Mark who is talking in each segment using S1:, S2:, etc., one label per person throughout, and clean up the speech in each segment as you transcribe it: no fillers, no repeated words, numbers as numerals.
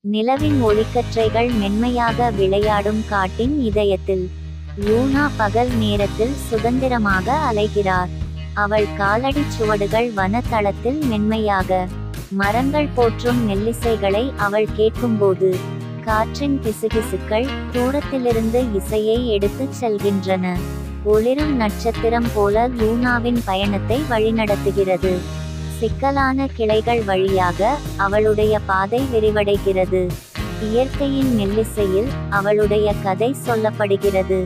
S1: நிலவின் ஒளிக்கற்றைகள் மென்மையாக விளையாடும் காட்டின் இதயத்தில். லூனா பகல் நேரத்தில் சுதந்திரமாக அலைகிறார். அவள் காலடி சுவடுகள் வனத்தளத்தில் மென்மையாக. மரங்கள் போற்றும் மெல்லிசைகளை அவள் கேட்கும்போது காற்றின் பிசுகிசுக்கள் தூரத்திலிருந்து இசையை எடுத்துச் செல்கின்றன. ஒளிரும் நட்சத்திரம் போல லூனாவின் பயணத்தை வழிநடத்துகிறது. சிக்கலான கிளைகள் வழியாக அவளுடைய பாதை விரிவடைகிறது. இயற்கையின் மெல்லிசையில் அவளுடைய கதை சொல்லப்படுகிறது.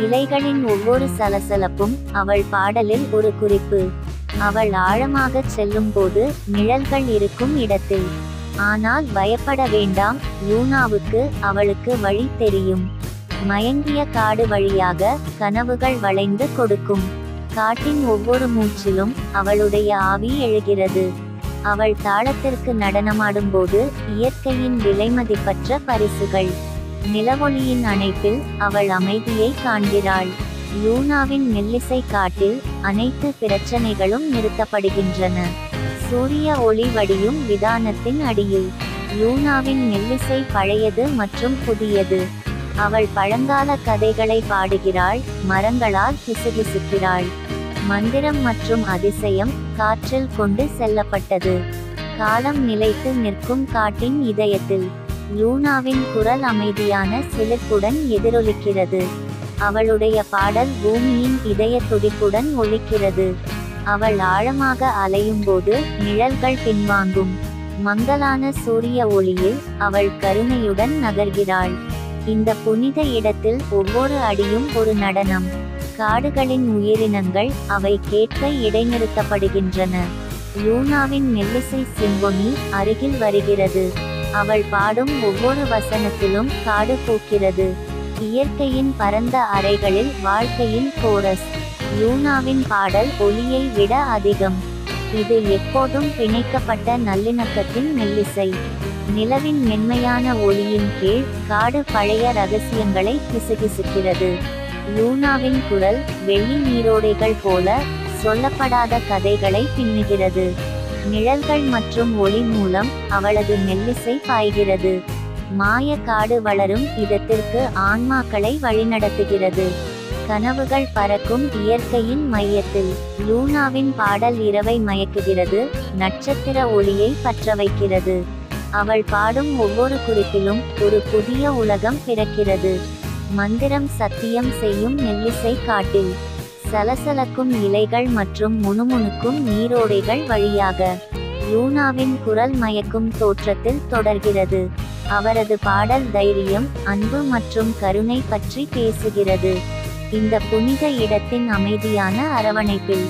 S1: இலைகளின் ஒவ்வொரு சலசலப்பும் அவள் பாடலில் ஒரு குறிப்பு. அவள் ஆழமாகச் செல்லும்போது நிழல்கள் இருக்கும் இடத்தில். ஆனால் பயப்பட வேண்டாம், லூனாவுக்கு அவளுக்கு வழி தெரியும். மயங்கிய காடு வழியாக கனவுகள் வளைந்து கொடுக்கும். காட்டின் ஒவ்வொரு மூச்சிலும் அவளுடைய ஆவி எழுகிறது. அவள் தாளத்திற்கு நடனமாடும்போது இயற்கையின் விலைமதிப்பற்ற பரிசுகள். நிலவொளியின் அணைப்பில் அவள் அமைதியை காண்கிறாள். லூனாவின் மெல்லிசை காட்டில் அனைத்து பிரச்சனைகளும் நிறுத்தப்படுகின்றன. சூரிய ஒளி வடியும் விதானத்தின் அடியில். லூனாவின் மெல்லிசை பழையது மற்றும் புதியது. அவள் பழங்கால கதைகளை பாடுகிறாள், மரங்களால் கிசுகிசுக்கிறாள். மந்திரம் மற்றும் அதிசயம் காற்றில் கொண்டு செல்லப்பட்டது. காலம் நிலைத்து நிற்கும் காட்டின் இதயத்தில். லூனாவின் குரல் அமைதியான சிலிர்ப்புடன் எதிரொலிக்கிறது. அவளுடைய பாடல் பூமியின் இதய துடிப்புடன் ஒலிக்கிறது. அவள் ஆழமாக அலையும்போது நிழல்கள் பின்வாங்கும். மங்கலான சூரிய ஒளியில் அவள் கருணையுடன் நகர்கிறாள். இந்த புனித இடத்தில் ஒவ்வொரு அடியும் ஒரு நடனம். காடுகளின் உயிரினங்கள் அவை கேட்க இடைநிறுத்தப்படுகின்றன. லூனாவின் மெல்லிசை சிம்பொனி அருகில் வருகிறது. அவள் பாடும் ஒவ்வொரு வசனத்திலும் காடு பூக்கிறது. இயற்கையின் பரந்த அறைகளில் வாழ்க்கையின் கோரஸ். லூனாவின் பாடல் ஒளியை விட அதிகம். இது எப்போதும் பிணைக்கப்பட்ட நல்லிணக்கத்தின் மெல்லிசை. நிலவின் மென்மையான ஒளியின் கீழ் காடு பழைய ரகசியங்களை கிசுகிசுக்கிறது. லூனாவின் குரல் வெள்ளி நீரோடைகள் போல சொல்லப்படாத கதைகளை பின்னுகிறது. நிழல்கள் மற்றும் ஒளி மூலம் அவளது மெல்லிசை பாய்கிறது. மாய காடு வளரும் இடத்திற்கு ஆன்மாக்களை வழிநடத்துகிறது. கனவுகள் பறக்கும் இயற்கையின் மையத்தில். லூனாவின் பாடல் இரவை மயக்குகிறது, நட்சத்திர ஒளியை பற்ற வைக்கிறது. அவள் பாடும் ஒவ்வொரு குறிப்பிலும் ஒரு புதிய உலகம் பிறக்கிறது. மந்திரம் சத்தியம் செய்யும் மெல்லிசை காட்டில். சலசலக்கும் இலைகள் மற்றும் முணுமுணுக்கும் நீரோடைகள் வழியாக லூனாவின் குரல் மயக்கும் தோற்றத்தில் தொடர்கிறது. அவரது பாடல் தைரியம், அன்பு மற்றும் கருணை பற்றி பேசுகிறது. இந்த புனித இடத்தின் அமைதியான அரவணைப்பில்.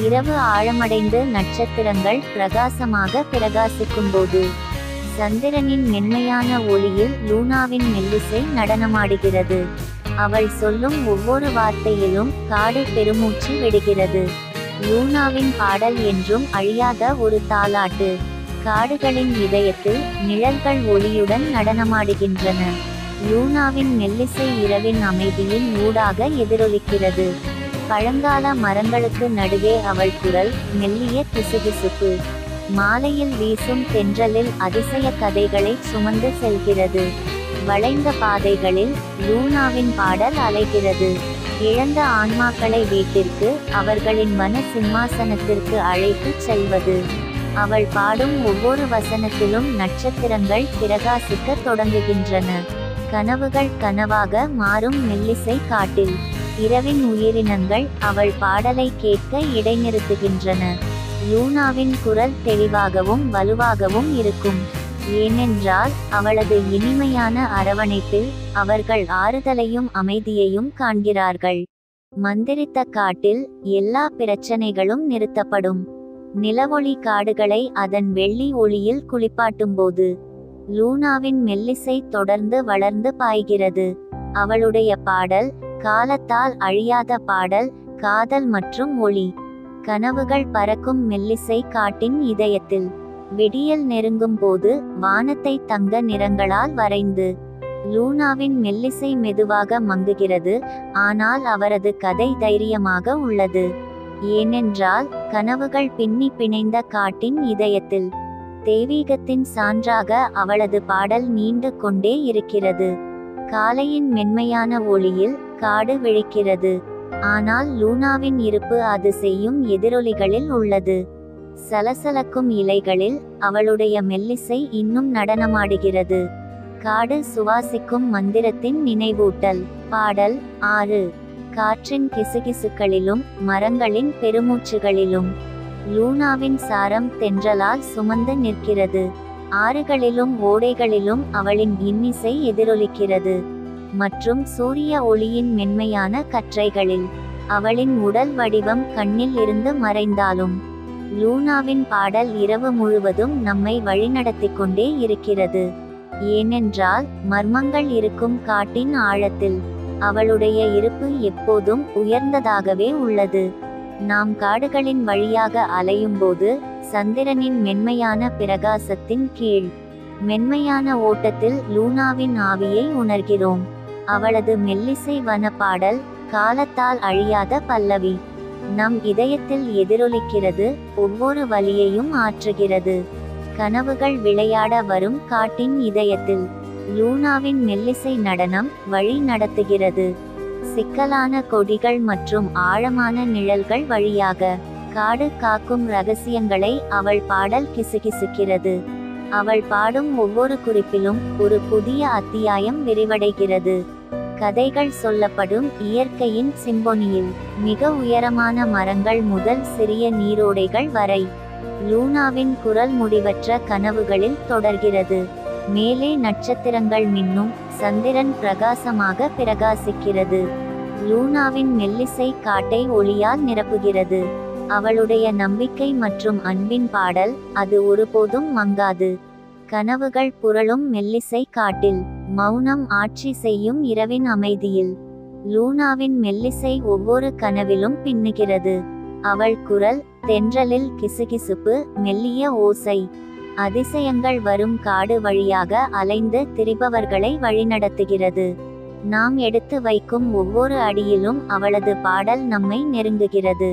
S1: இரவு ஆழமடைந்து நட்சத்திரங்கள் பிரகாசமாக பிரகாசிக்கும்போது சந்திரனின் மென்மையான ஒளியில் லூனாவின் மெல்லிசை நடனமாடுகிறது. அவள் சொல்லும் ஒவ்வொரு வார்த்தையிலும் காடு பெருமூச்சு விடுகிறது. லூனாவின் பாடல் என்றும் அழியாத ஒரு தாலாட்டு. காடுகளின் இதயத்தில் நிழல்கள் ஒளியுடன் நடனமாடுகின்றன. லூனாவின் மெல்லிசை இரவின் அமைதியின் ஊடாக எதிரொலிக்கிறது. பழங்கால மரங்களுக்கு நடுவே அவள் குரல் மெல்லிய கிசுகிசுப்பு. மாலையில் வீசும் தென்றலில் அதிசய கதைகளை சுமந்து செல்கிறது. வளைந்த பாதைகளில் லூனாவின் பாடல் அலைகிறது. இழந்த ஆன்மாக்களை வீட்டிற்கு, அவர்களின் மன சிம்மாசனத்திற்கு அழைத்துச் செல்வது. அவள் பாடும் ஒவ்வொரு வசனத்திலும் நட்சத்திரங்கள் பிரகாசிக்க தொடங்குகின்றன. கனவுகள் கனவாக மாறும் மெல்லிசை காட்டில். இரவின் உயிரினங்கள் அவள் பாடலை கேட்க இடைநிறுத்துகின்றன. லூனாவின் குரல் தெளிவாகவும் வலுவாகவும் இருக்கும். ஏனென்றால் அவளது இனிமையான அரவணைப்பில் அவர்கள் ஆறுதலையும் அமைதியையும் காண்கிறார்கள். மந்திரித்த காட்டில் எல்லா பிரச்சனைகளும் நிறுத்தப்படும். நிலவொளி காடுகளை அதன் வெள்ளி ஒளியில் குளிப்பாட்டும்போது லூனாவின் மெல்லிசை தொடர்ந்து வளர்ந்து பாய்கிறது. அவளுடைய பாடல் காலத்தால் அழியாத பாடல், காதல் மற்றும் ஒளி. கனவுகள் பறக்கும் மெல்லிசை காட்டின் இதயத்தில். விடியல் நெருங்கும் போது வானத்தை தங்க நிறங்களால் வரைந்து லூனாவின் மெல்லிசை மெதுவாக மங்குகிறது. ஆனால் அவரது கதை தைரியமாக உள்ளது. ஏனென்றால் கனவுகள் பின்னி பிணைந்த காட்டின் இதயத்தில். தெய்வீகத்தின் சான்றாக அவளது பாடல் நீண்டு கொண்டே இருக்கிறது. காலையின் மென்மையான ஒளியில் காடு விழிக்கிறது. ஆனால் லூனாவின் இருப்பு அது செய்யும் எதிரொலிகளில் உள்ளது. சலசலக்கும் இலைகளில் அவளுடைய மெல்லிசை இன்னும் நடனமாடுகிறது. காடு சுவாசிக்கும் மந்திரத்தின் நினைவூட்டல். பாடல் 6. காற்றின் கிசுகிசுக்களிலும் மரங்களின் பெருமூச்சுகளிலும் லூனாவின் சாரம் தென்றலால் சுமந்து நிற்கிறது. ஆறுகளிலும் ஓடைகளிலும் அவளின் இன்னிசை எதிரொலிக்கிறது. மற்றும் சூரிய ஒளியின் மென்மையான கற்றைகளில் அவளின் உடல் வடிவம் கண்ணில் இருந்து மறைந்தாலும் லூனாவின் பாடல் இரவு முழுவதும் நம்மை வழிநடத்திக் கொண்டே இருக்கிறது. ஏனென்றால் மர்மங்கள் இருக்கும் காட்டின் ஆழத்தில் அவளுடைய இருப்பு எப்போதும் உயர்ந்ததாகவே உள்ளது. நாம் காடுகளின் வழியாக அலையும்போது சந்திரனின் மென்மையான பிரகாசத்தின் கீழ் மென்மையான ஓட்டத்தில் லூனாவின் ஆவியை உணர்கிறோம். அவளது மெல்லிசை வன பாடல் காலத்தால் அழியாத பல்லவி நம் இதயத்தில் எதிரொலிக்கிறது. ஒவ்வொரு வலியையும் ஆற்றுகிறது. கனவுகள் விளையாட வரும் காட்டின் இதயத்தில் லூனாவின் மெல்லிசை நடனம் வழி நடத்துகிறது. சிக்கலான கொடிகள் மற்றும் ஆழமான நிழல்கள் வழியாக காடு காக்கும் ரகசியங்களை அவள் பாடல் கிசுகிசுக்கிறது. அவள் பாடும் ஒவ்வொரு குறிப்பிலும் ஒரு புதிய அத்தியாயம் விரிவடைகிறது. கதைகள் சொல்லப்படும் இயற்கையின் சிம்பொனியில் மிக உயரமான மரங்கள் முதல் சிறிய நீரோடைகள் வரை லூனாவின் குரல் முடிவற்ற கனவுகளில் தொடர்கிறது. மேலே நட்சத்திரங்கள் மின்னும். சந்திரன் பிரகாசமாக பிரகாசிக்கிறது. லூனாவின் மெல்லிசை காட்டை ஒளியால் நிரப்புகிறது. அவளுடைய நம்பிக்கை மற்றும் அன்பின் பாடல் அது ஒருபோதும் மங்காது. கனவுகள் புரளும் மெல்லிசை காட்டில் மௌனம் ஆட்சி செய்யும் இரவின் அமைதியில் லூனாவின் மெல்லிசை ஒவ்வொரு கனவிலும் பின்னுகிறது. அவள் குரல் தென்றலில் கிசுகிசுப்பு மெல்லிய ஓசை. அதிசயங்கள் வரும் காடு வழியாக அலைந்து திரிபவர்களை வழிநடத்துகிறது. நாம் எடுத்து வைக்கும் ஒவ்வொரு அடியிலும் அவளது பாடல் நம்மை நெருங்குகிறது.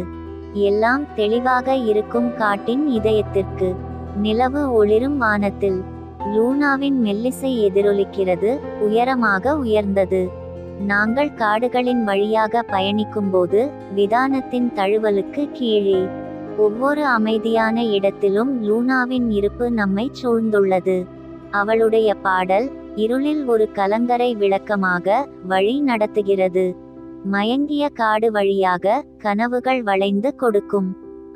S1: எல்லாம் தெளிவாக இருக்கும் காட்டின் இதயத்திற்கு நிலவு ஒளிரும் வானத்தில் லூனாவின் மெல்லிசை எதிரொலிக்கிறது. உயரமாக உயர்ந்தது. நாங்கள் காடுகளின் வழியாக பயணிக்கும்போது விதானத்தின் தழுவலுக்கு கீழே ஒவ்வொரு அமைதியான இடத்திலும் லூனாவின் இருப்பு நம்மை சூழ்ந்துள்ளது. அவளுடைய பாடல் இருளில் ஒரு கலங்கரை விளக்கமாக வழி நடத்துகிறது. மயங்கிய காடு வழியாக கனவுகள் வளைந்து கொடுக்கும்.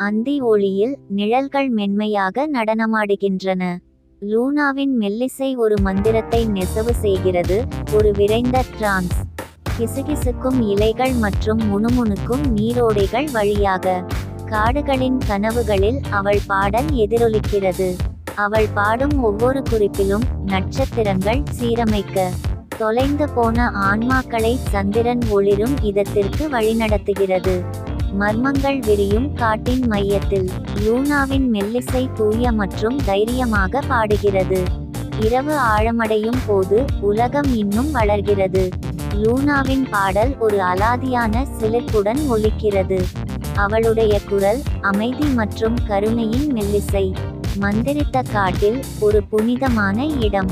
S1: அந்தி ஒளியில் நிழல்கள் மென்மையாக நடனமாடுகின்றன. லூனாவின் மெல்லிசை ஒரு மந்திரத்தை நெசவு செய்கிறது. ஒரு விரைந்த டிரான்ஸ். கிசுகிசுக்கும் இலைகள் மற்றும் முணுமுணுக்கும் நீரோடைகள் வழியாக காடுகளின் கனவுகளில் அவள் பாடல் எதிரொலிக்கிறது. அவள் பாடும் ஒவ்வொரு குறிப்பிலும் நட்சத்திரங்கள் சீரமைக்க தொலைந்து போன ஆன்மாக்களை சந்திரன் ஒளிரும் இதத்திற்கு வழிநடத்துகிறது. மர்மங்கள் விரியும் காட்டின் மையத்தில் லூனாவின் மெல்லிசை தூய மற்றும் தைரியமாக பாடுகிறது. இரவு ஆழமடையும் போது உலகம் இன்னும் வளர்கிறது. லூனாவின் பாடல் ஒரு அலாதியான சிலிர்ப்புடன் ஒலிக்கிறது. அவளுடைய குரல் அமைதி மற்றும் கருணையின் மெல்லிசை. மந்திரித்த காட்டில் ஒரு புனிதமான இடம்.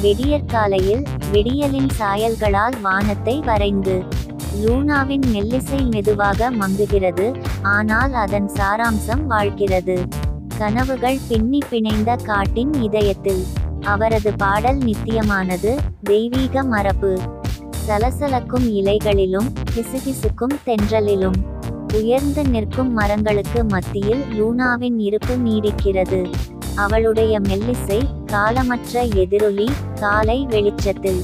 S1: விடியற்காலையில் விடியலின் சாயல்களால் வானத்தை வரைந்து லூனாவின் மெல்லிசை மெதுவாக மங்குகிறது. ஆனால் அதன் சாராம்சம் வாழ்கிறது. கனவுகள் பின்னி பிணைந்த காட்டின் இதயத்தில் அவரது பாடல் நித்தியமானது. தெய்வீக மரபு சலசலக்கும் இலைகளிலும் கிசுகிசுக்கும் தென்றலிலும் உயர்ந்து நிற்கும் மரங்களுக்கு மத்தியில் லூனாவின் இருப்பு நீடிக்கிறது. அவளுடைய மெல்லிசை காலமற்ற எதிரொலி. காலை வெளிச்சத்தில்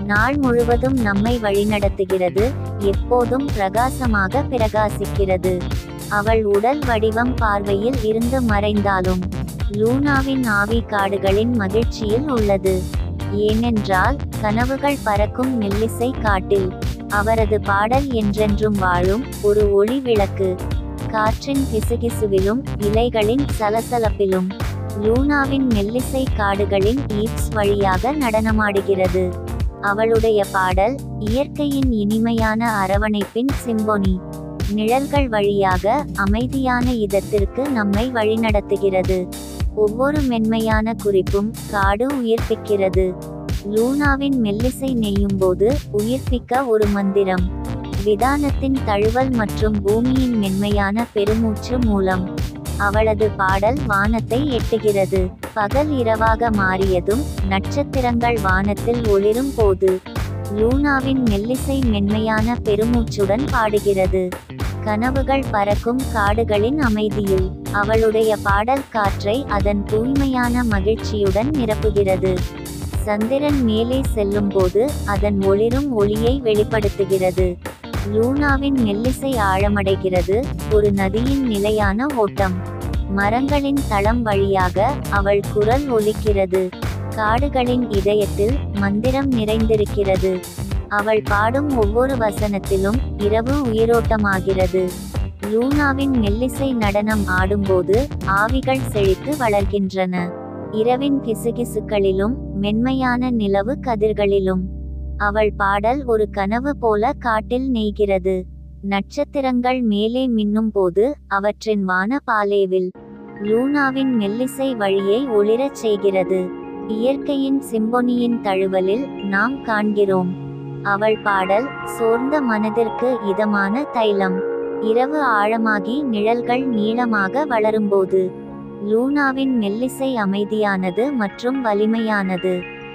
S1: நாள் முழுவதும் நம்மை வழிநடத்துகிறது. எப்போதும் பிரகாசமாக பிரகாசிக்கிறது. அவள் உடல் வடிவம் பார்வையில் இருந்து மறைந்தாலும் லூனாவின் ஆவி காடுகளின் மகிழ்ச்சியில் உள்ளது. ஏனென்றால் கனவுகள் பறக்கும் மெல்லிசை காட்டில் அவரது பாடல் என்றென்றும் வாழும் ஒரு ஒளி விளக்கு. காற்றின் கிசுகிசுவிலும் இலைகளின் சலசலப்பிலும் லூனாவின் மெல்லிசை காடுகளின் ஈப்ஸ் வழியாக நடனமாடுகிறது. அவளுடைய பாடல் இயற்கையின் இனிமையான அரவணைப்பின் சிம்பொனி. நிழல்கள் வழியாக அமைதியான இதத்திற்கு நம்மை வழிநடத்துகிறது. ஒவ்வொரு மென்மையான குறிப்பும் காடு உயிர்ப்பிக்கிறது. லூனாவின் மெல்லிசை நெய்யும்போது உயிர்ப்பிக்க ஒரு மந்திரம். விதானத்தின் தழுவல் மற்றும் பூமியின் மென்மையான பெருமூச்சு மூலம் அவளது பாடல் வானத்தை எட்டுகிறது. பகல் இரவாக மாறியதும் நட்சத்திரங்கள் வானத்தில் ஒளிரும் போது லூனாவின் மெல்லிசை மென்மையான பெருமூச்சுடன் பாடுகிறது. கனவுகள் பறக்கும் காடுகளின் அமைதியில் அவளுடைய பாடல் காற்றை அதன் தூய்மையான மகிழ்ச்சியுடன் நிரப்புகிறது. சந்திரன் மேலே செல்லும்போது அதன் ஒளிரும் ஒளியை வெளிப்படுத்துகிறது. லூனாவின் மெல்லிசை ஆழமடைகிறது, ஒரு நதியின் நிலையான ஓட்டம். மரங்களின் தளம் வழியாக அவள் குரல் ஒலிக்கிறது. காடுகளின் இதயத்தில் மந்திரம் நிறைந்திருக்கிறது. அவள் பாடும் ஒவ்வொரு வசனத்திலும் இரவு உயிரோட்டமாகிறது. லூனாவின் மெல்லிசை நடனம் ஆடும்போது ஆவிகள் செழித்து வளர்கின்றன. இரவின் கிசுகிசுக்களிலும் மென்மையான நிலவு கதிர்களிலும் அவள் பாடல் ஒரு கனவு போல காட்டில் நெய்கிறது. நட்சத்திரங்கள் மேலே மின்னும் போது அவற்றின் வான பாலேவில் லூனாவின் மெல்லிசை வழியை ஒளிரச் செய்கிறது. இயற்கையின் சிம்பொனியின் தழுவலில் நாம் காண்கிறோம். அவள் பாடல் சோர்ந்த மனதிற்கு இதமான தைலம். இரவு ஆழமாகி நிழல்கள் நீளமாக வளரும்போது லூனாவின் மெல்லிசை அமைதியானது மற்றும் வலிமையானது.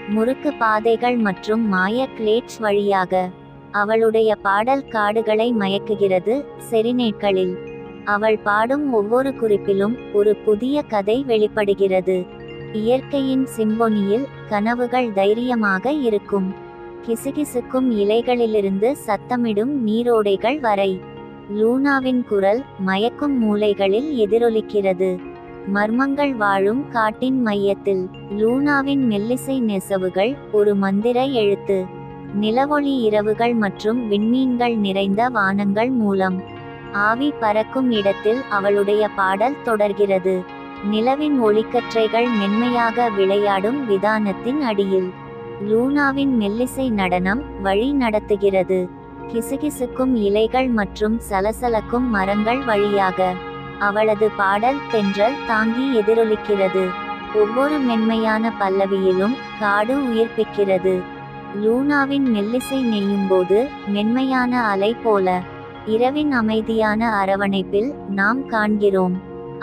S1: முறுக்கு பாதைகள் மற்றும் மாய கிளேட்ஸ் வழியாக அவளுடைய பாடல் காடுகளை மயக்குகிறது. செரினேட்களில் அவள் பாடும் ஒவ்வொரு குறிப்பிலும் ஒரு புதிய கதை வெளிப்படுகிறது. இயற்கையின் சிம்பொனியில் கனவுகள் தைரியமாக இருக்கும். கிசுகிசுக்கும் இலைகளிலிருந்து சத்தமிடும் நீரோடைகள் வரை லூனாவின் குரல் மயக்கும் மூலைகளில் எதிரொலிக்கிறது. மர்மங்கள் வாழும் காட்டின் மையத்தில் லூனாவின் மெல்லிசை நெசவுகள் ஒரு மந்திர எழுத்து. நிலவொளி இரவுகள் மற்றும் விண்மீன்கள் நிறைந்த வானங்கள் மூலம் ஆவி பறக்கும் இடத்தில் அவளுடைய பாடல் தொடர்கிறது. நிலவின் ஒளிக்கற்றைகள் மென்மையாக விளையாடும் விதானத்தின் அடியில் லூனாவின் மெல்லிசை நடனம் வழி நடத்துகிறது. கிசுகிசுக்கும் இலைகள் மற்றும் சலசலக்கும் மரங்கள் வழியாக அவளது பாடல் தென்றல் தாங்கி எதிரொலிக்கிறது. ஒவ்வொரு மென்மையான பல்லவியிலும் காடு உயிர்ப்பிக்கிறது. லூனாவின் மெல்லிசை நெய்யும்போது மென்மையான அலை போல இரவின் அமைதியான அரவணைப்பில் நாம் காண்கிறோம்.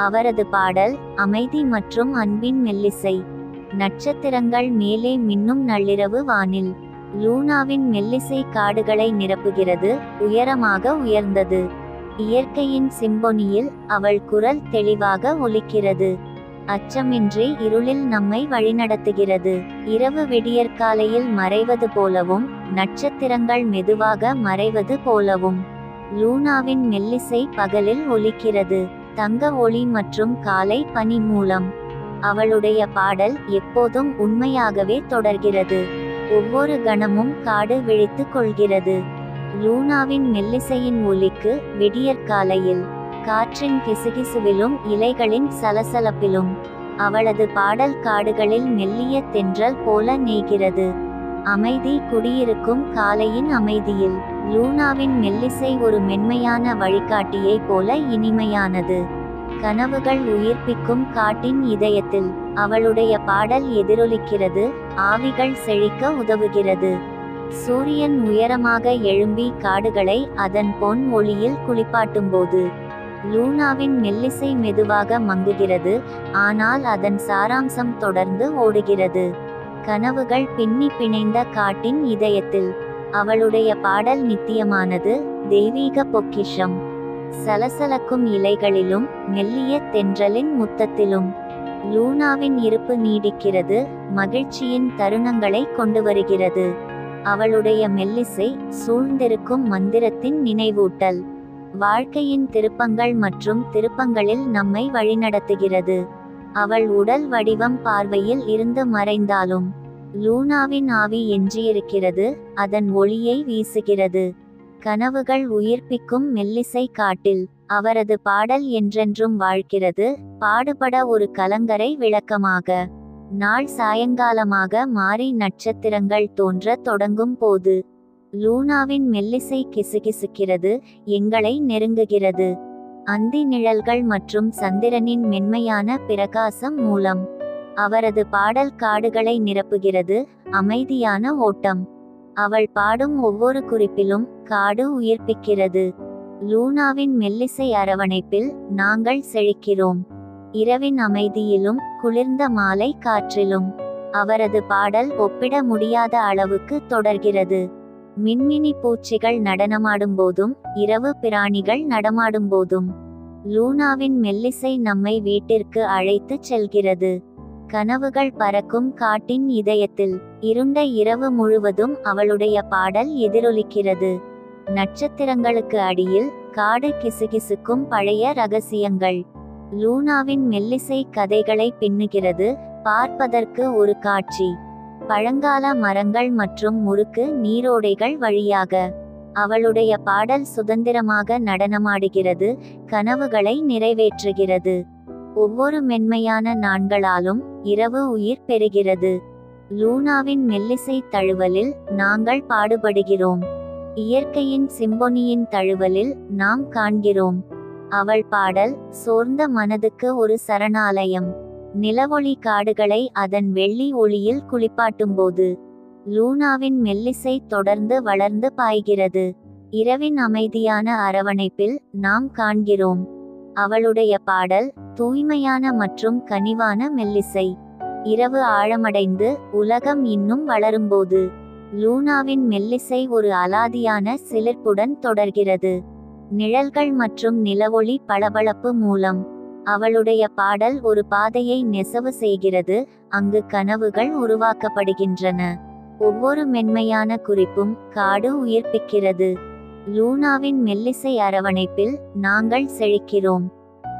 S1: அவரது பாடல் அமைதி மற்றும் அன்பின் மெல்லிசை. நட்சத்திரங்கள் மேலே மின்னும் நள்ளிரவு வானில் லூனாவின் மெல்லிசை காடுகளை நிரப்புகிறது. உயரமாக உயர்ந்தது. இயற்கையின் சிம்பொனியில் அவள் குரல் தெளிவாக ஒலிக்கிறது. அச்சமின்றி இருளில் நம்மை வழிநடத்துகிறது. இரவு விடியற்காலையில் மறைவது போலவும் நட்சத்திரங்கள் மெதுவாக மறைவது போலவும் லூனாவின் மெல்லிசை பகலில் ஒலிக்கிறது. தங்க ஒளி மற்றும் காலை பனி மூலம் அவளுடைய பாடல் எப்போதும் உண்மையாகவே தொடர்கிறது. ஒவ்வொரு கணமும் காடு விழித்துக் கொள்கிறது. லூனாவின் மெல்லிசையின் ஒலிக்கு விடியற்காலையில் காற்றின் கிசுகிசுவிலும் இலைகளின் சலசலப்பிலும் அவளது பாடல் காடுகளில் மெல்லிய தென்றல் போல நெய்கிறது. அமைதி குடியிருக்கும் காலையின் அமைதியில் லூனாவின் மெல்லிசை ஒரு மென்மையான வழிகாட்டியை போல இனிமையானது. கனவுகள் உயிர்ப்பிக்கும் காட்டின் இதயத்தில் அவளுடைய பாடல் எதிரொலிக்கிறது. ஆவிகள் செழிக்க உதவுகிறது. சூரியன் உயரமாக எழும்பி காடுகளை அதன் பொன் ஒளியில் குளிப்பாட்டும்போது லூனாவின் மெல்லிசை மெதுவாக மங்குகிறது. ஆனால் அதன் சாராம்சம் தொடர்ந்து ஓடுகிறது. கனவுகள் பின்னி பிணைந்த காட்டின் இதயத்தில் அவளுடைய பாடல் நித்தியமானது. தெய்வீக பொக்கிஷம். சலசலக்கும் இலைகளிலும் மெல்லிய தென்றலின் முத்தத்திலும் லூனாவின் இருப்பு நீடிக்கிறது. மகிழ்ச்சியின் தருணங்களை கொண்டு வருகிறது. அவளுடைய மெல்லிசை சூழ்ந்திருக்கும் மந்திரத்தின் நினைவூட்டல். வாழ்க்கையின் திருப்பங்கள் மற்றும் திருப்பங்களில் நம்மை வழிநடத்துகிறது. அவள் உடல் வடிவம் பார்வையில் இருந்து மறைந்தாலும் லூனாவின் ஆவி எஞ்சியிருக்கிறது. அதன் ஒளியை வீசுகிறது. கனவுகள் உயிர்ப்பிக்கும் மெல்லிசை காட்டில் அவரது பாடல் என்றென்றும் வாழ்கிறது. பாடுபட ஒரு கலங்கரை விளக்கமாக. நாள் சாயங்காலமாக மாறி நட்சத்திரங்கள் தோன்ற தொடங்கும் போது லூனாவின் மெல்லிசை கிசுகிசுக்கிறது. எங்களை நெருங்குகிறது. அந்தி நிழல்கள் மற்றும் சந்திரனின் மென்மையான பிரகாசம் மூலம். அவரது பாடல் காடுகளை நிரப்புகிறது, அமைதியான ஓட்டம். அவள் பாடும் ஒவ்வொரு குறிப்பிலும் காடு உயிர்ப்பிக்கிறது. லூனாவின் மெல்லிசை அரவணைப்பில் நாங்கள் செழிக்கிறோம். இரவின் அமைதியிலும் குளிர்ந்த மாலை காற்றிலும் அவரது பாடல் ஒப்பிட முடியாத அளவுக்கு தொடர்கிறது. மின்மினி பூச்சிகள் நடனமாடும்போதும் இரவு பிராணிகள் நடமாடும்போதும் லூனாவின் மெல்லிசை நம்மை வீட்டிற்கு அழைத்துச் செல்கிறது. கனவுகள் பறக்கும் காட்டின் இதயத்தில் இருண்ட இரவு முழுவதும் அவளுடைய பாடல் எதிரொலிக்கிறது. நட்சத்திரங்களுக்கு அடியில் காடு கிசுகிசுக்கும் பழைய ரகசியங்கள். லூனாவின் மெல்லிசை கதைகளை பின்னுகிறது, பார்ப்பதற்கு ஒரு காட்சி. பழங்கால மரங்கள் மற்றும் முறுக்கு நீரோடைகள் வழியாக அவளுடைய பாடல் சுதந்திரமாக நடனமாடுகிறது, கனவுகளை நிறைவேற்றுகிறது. ஒவ்வொரு மென்மையான நாண்களாலும் இரவு உயிர் பெறுகிறது. லூனாவின் மெல்லிசை தழுவலில் நாங்கள் பாடுபடுகிறோம். இயற்கையின் சிம்பொனியின் தழுவலில் நாம் காண்கிறோம். அவள் பாடல் சோர்ந்த மனதுக்கு ஒரு சரணாலயம். நிலவொளி காடுகளை அதன் வெள்ளி ஒளியில் குளிப்பாட்டும்போது லூனாவின் மெல்லிசை தொடர்ந்து வளர்ந்து பாய்கிறது. இரவின் அமைதியான அரவணைப்பில் நாம் காண்கிறோம். அவளுடைய பாடல் தூய்மையான மற்றும் கனிவான மெல்லிசை. இரவு ஆழமடைந்து உலகம் இன்னும் வளரும்போது லூனாவின் மெல்லிசை ஒரு அலாதியான சிலிர்ப்புடன் தொடர்கிறது. நிழல்கள் மற்றும் நிலவொளி பளபளப்பு மூலம் அவளுடைய பாடல் ஒரு பாதையை நெசவு செய்கிறது, அங்கு கனவுகள் உருவாக்கப்படுகின்றன. ஒவ்வொரு மென்மையான குறிப்பும் காடு உயிர்ப்பிக்கிறது. லூனாவின் மெல்லிசை அரவணைப்பில் நாங்கள் செழிக்கிறோம்.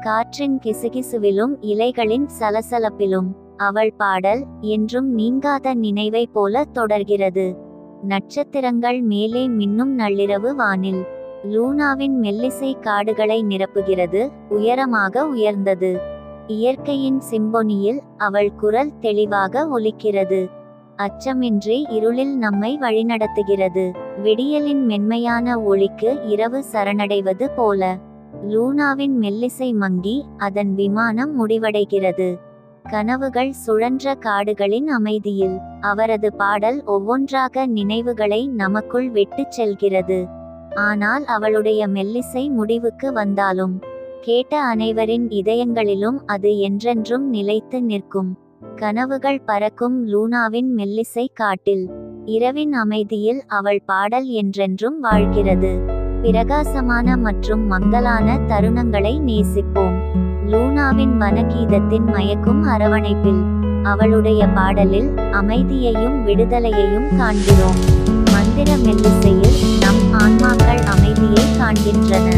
S1: காற்றின் கிசுகிசுவிலும் இலைகளின் சலசலப்பிலும் அவள் பாடல் என்றும் நீங்காத நினைவை போல தொடர்கிறது. நட்சத்திரங்கள் மேலே மின்னும் நள்ளிரவு வானில் லூனாவின் மெல்லிசை காடுகளை நிரப்புகிறது, உயரமாக உயர்ந்தது. இயற்கையின் சிம்பொனியில் அவள் குரல் தெளிவாக ஒலிக்கிறது. அச்சமின்றி இருளில் நம்மை வழிநடத்துகிறது. விடியலின் மென்மையான ஒளிக்கு இரவு சரணடைவது போல லூனாவின் மெல்லிசை மங்கி அதன் விமானம் முடிவடைகிறது. கனவுகள் சுழன்ற காடுகளின் அமைதியில் அவரது பாடல் ஒவ்வொன்றாக நினைவுகளை நமக்குள் விட்டுச் செல்கிறது. ஆனால் அவளுடைய மெல்லிசை முடிவுக்கு வந்தாலும் கேட்ட அனைவரின் இதயங்களிலும் அது என்றென்றும் நிலைத்து நிற்கும். கனவுகள் பறக்கும் லூனாவின் மெல்லிசை காட்டில் இரவின் அமைதியில் அவள் பாடல் என்றென்றும் வாழ்கிறது. பிரகாசமான மற்றும் மங்கலான தருணங்களை நேசிப்போம். லூனாவின் வனகீதத்தின் மயக்கும் அரவணைப்பில் அவளுடைய பாடலில் அமைதியையும் விடுதலையையும் காண்கிறோம். மந்திர மெல்லிசையில் நம் ஆன்மாக்கள் அமைதியை காண்கின்றன.